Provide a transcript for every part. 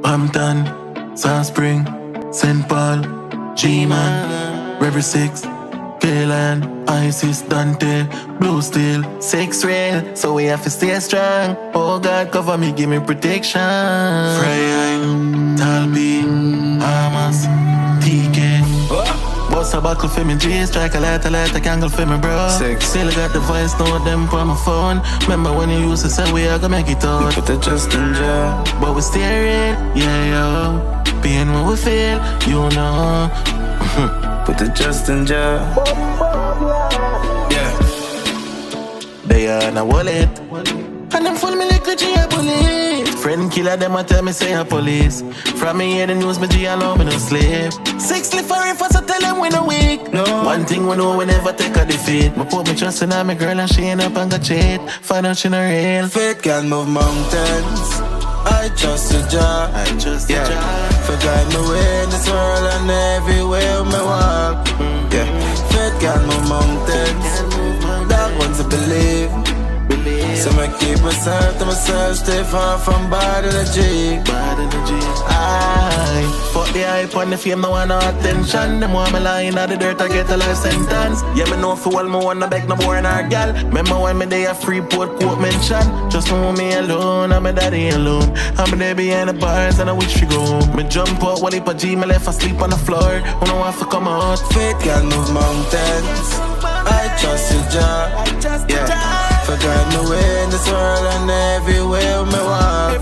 Hampton, South Spring, St. Paul, G-Man, River 6, Kayland, Isis, Dante, Blue Steel, 6 Rail. So we have to stay strong. Oh God, cover me, give me protection. Frey, Talby, Hamas, TK. Bust a buckle for me, G, strike a light, candle for me, bro. Still got the voice, know them from my phone. Remember when you used to say we are gonna make it out. Put the just in jail, but we steering, yeah, yo. Being what we feel, you know. Put the just in jail. Yeah. They are in a wallet, and them full me like a G a police. Friend killer, them a tell me say a police. From me hear the news, me G alone, me no sleep. 6 live for if I tell them we no weak. No. One thing we know, we never take a defeat. Me put me trust in my girl and she ain't up and got cheat. Find out she no real. Faith can move mountains. I trust the Jah. I trust the Jah. For guide me way in this world and everywhere me walk. Yeah. Faith can move mountains. That one's a believe. So I keep myself to myself, stay far from bad energy. Aye, fuck the hype on the fame, no want no attention. Them want me lying at the dirt, I get a life sentence. Yeah, me know for all me wanna beg no more in our gal. Remember when me day a Freeport quote mention. Just know me alone, and my daddy alone. I'm there behind the bars and I wish you go home. Me jump out, while if a G, me left asleep on the floor. When I want to come out. Faith can move mountains. I trust the Jah. Yeah. For guide me way in this world and everywhere me walk.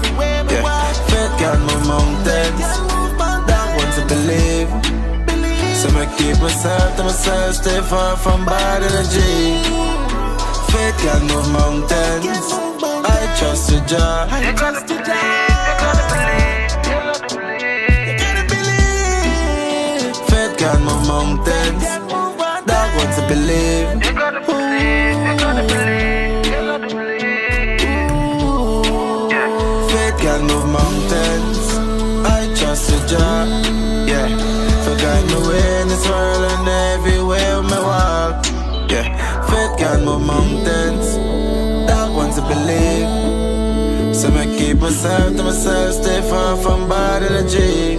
Yeah. Faith can move mountains. That one's a believe. So I keep myself to myself, stay far from bad energy. Faith can move mountains. I trust the Jah. You gotta believe. Faith can move mountains. That one's a believe. Can move mountains. I trust the Jah. Yeah. For guide me way in this world and everywhere me walk. Yeah. Faith can move mountains. That one's a believe. So I keep myself to myself, stay far from bad energy.